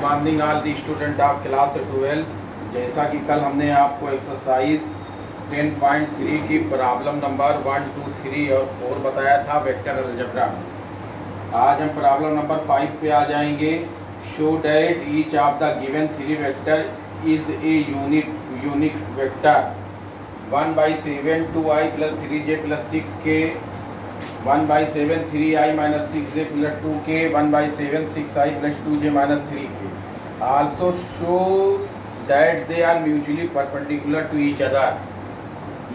Morning all the student of class 12। जैसा कि कल हमने आपको एक्सरसाइज 10.3 की प्रॉब्लम नंबर 1, 2, 3 और 4 बताया था वेक्टर अलजेब्रा में। आज हम प्रॉब्लम नंबर 5 पे आ जाएंगे। Show that each of the given 3 vector is a unit vector 1/7 2i + 3j + 6k 1/7 3i - 6j + 2k 1/7 6i + 2j - 3k। Also show that they are mutually perpendicular to each other।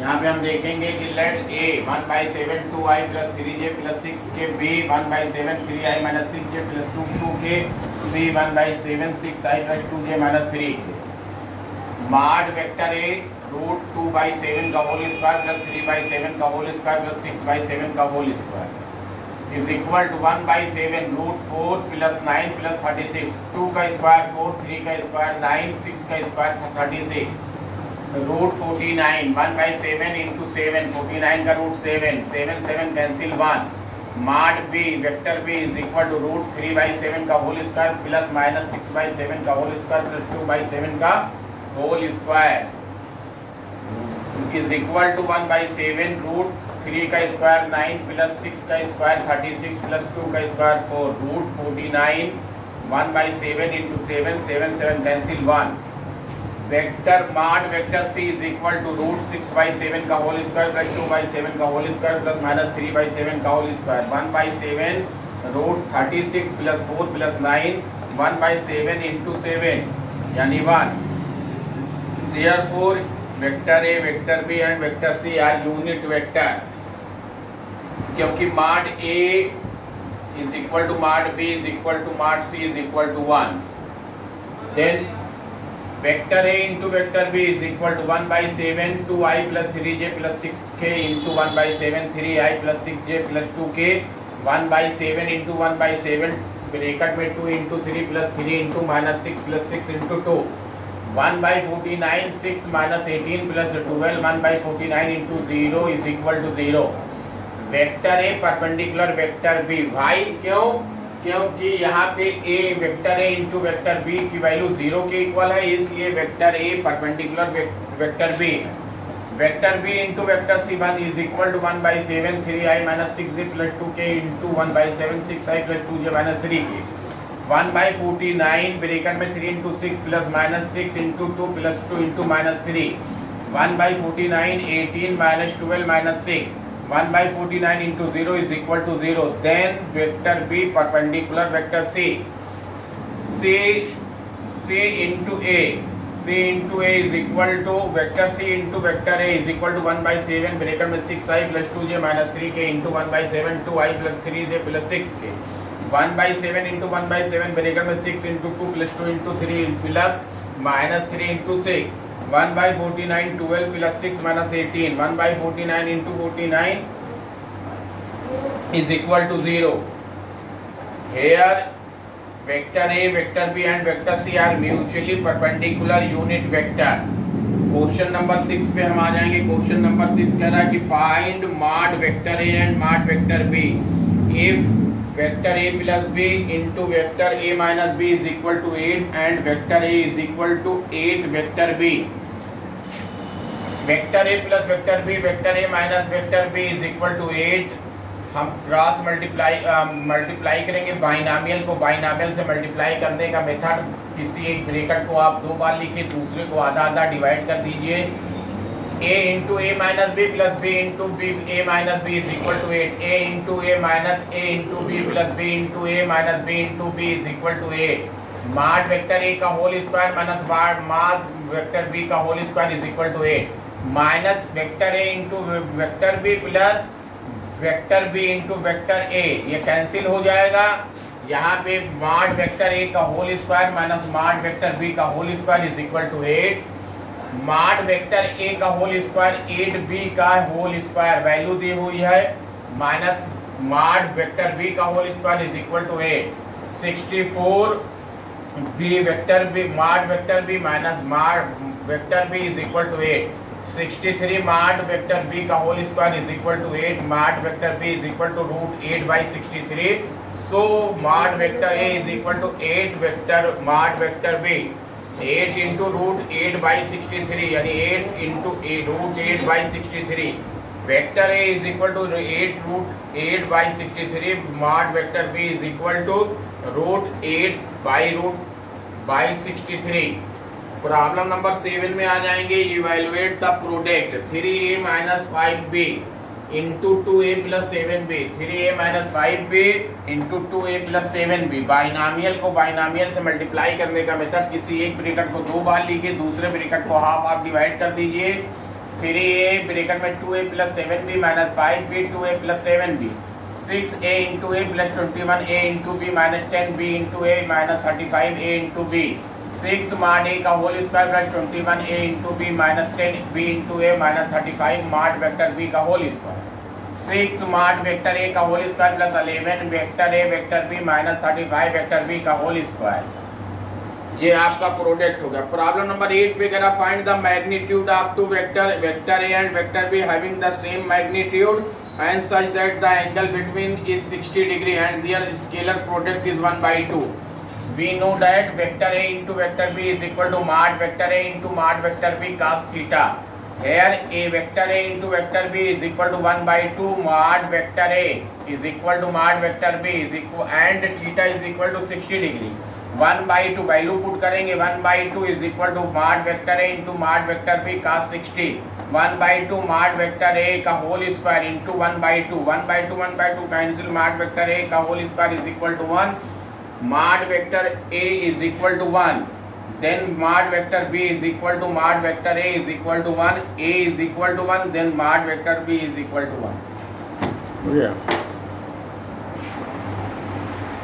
यहाँ पे हम देखेंगे कि late A 1/7 2i + 3j + 6k, B 1/7 3i - 6j + 2k, C 1/7 6i + 2j - 3k। Mod vector A √2/7 का whole square + 3/7 का whole square + 6/7 का whole square is equal to 1/7 √4 + 9 + 36। 2 का square 4, 3 का स्क्वायर 9, 6 का स्क्वायर 36 √49। 1/7 × 7, 49 का √7, 7 7 cancel 1। Mod B vector B is equal to √3/7 का whole square ± 6/7 का whole square + 2/7 का whole square is equal to 1/7 √3 का स्क्वायर 9 + 6 का स्क्वायर 36 + 2 का square 4 √49। 1/7 × 7, 7 7 cancel 1। Vector mod vector C is equal to √6/7 का होल स्क्वायर + 2/7 का whole square ± 3/7 का whole square 1/7 √36 + 4 + 9 1/7 × 7 यानी 1। Therefore vector A, vector B and vector C are unit vector, क्योंकि mod A is equal to mod B is equal to mod C is equal to 1। Then vector A into vector B is equal to 1/7 2i + 3j + 6k into 1/7 3i + 6j + 2k 1/7 into 1/7 bracket में 2 × 3 + 3 into -6 + 6 into 2 1/49 6 - 18 + 12 1/49 × 0 is equal to 0। Vector A perpendicular vector B। भाई क्योंकि यहाँ पे A vector A into vector B की value 0 के equal है, इसलिए vector A perpendicular vector B है। Vector B into vector C is equal to 1/7 3i - 6j + 2k into 1/7 6i + 2j - 3k 1/49 bracket में 3 × 6 ± 6 into 2 + 2 into -3 1/49 18 - 12 - 6 1/49 into 0 is equal to 0। Then vector B perpendicular vector C into A is equal to vector C into vector A is equal to 1/7 bracket में 6i + 2j - 3k into 1/7 2i + 3j + 6k 1/7 into 1/7 bracket में 6 into 2 + 2 into 3 plus -3 into 6 1/49 12 + 6 - 18 1/49 into 49 is equal to 0। Here vector A, vector B and vector C are mutually perpendicular unit vector. Question number 6 पे हम आ जाएंगे। Question number 6 कह रहा है कि find mod vector A and mod vector B if vector A + B into vector A - B is equal to 8 and vector A is equal to 8 vector B। Vector A + vector B vector A - vector B is equal to 8। हम cross multiply करेंगे binomial को। Binomial से multiply करने का method, किसी एक bracket को आप 2 बार लिखिए, दूसरे को आधा आधा डिवाइड कर दीजिए। A into A - B + B into B A - B is equal to 8। A into A - A into B + B into A - B into B is equal to 8। Mod vector A का whole square minus mod vector B का whole square is equal to 8 minus vector A into vector B plus vector B into vector A, ये cancel हो जाएगा। यहाँ पे mod vector A का whole square minus mod vector B का whole square is equal to 8। Mod vector A का whole square 8B का whole square value दी हुई है माइनस मॉड वेक्टर B का whole square is equal to 8। 64 B vector B mod vector B minus mod vector B is equal to 8। 63 mod vector B का whole square is equal to 8 mod vector B is equal to √8/63। So mod vector A is equal to 8 vector mod vector B, 8 into root 8 by 63, यानी 8 into root 8 by 63. Vector A is equal to 8 root 8 by 63. Mod vector B is equal to root 8 by 63. Problem number 7 में आ जाएंगे. Evaluate the product 3a minus 5b into 2a plus 7b. 3a minus 5b into 2a plus 7b. Binomial को binomial से multiply करने का method. किसी एक bracket को 2 बार लीजिए, दूसरे ब्रैकेट को हाफ डिवाइड कर दीजिए. 3a ब्रैकेट में 2a plus 7b minus 5b 2a plus 7b. 6a into a plus 21a into b minus 10b into a minus 35a into b. 6 mod a का whole square plus 21a into b minus 10b into a minus 35 mod vector b का whole square. 6 mod vector a का whole square plus 11 vector a vector b minus 35 vector b का whole square. ये आपका product होगा. Problem number 8 पे करा find the magnitude of two vector A and vector B having the same magnitude and such that the angle between is 60 degree and their scalar product is 1/2. We know that vector A into vector B is equal to mod vector A into mod vector B cos theta. Here a vector A into vector B is equal to 1/2 mod vector A is equal to mod vector B is equal and theta is equal to 60 degree. 1/2 value put करेंगे. 1/2 is equal to mod vector A into mod vector B cos 60. 1/2 mod vector A का whole square into 1/2. 1/2 cancel. mod vector A का whole square is equal to 1. mod vector A is equal to 1. Then mod vector B is equal to mod vector A is equal to 1. A is equal to 1. Then mod vector B is equal to 1. Yeah.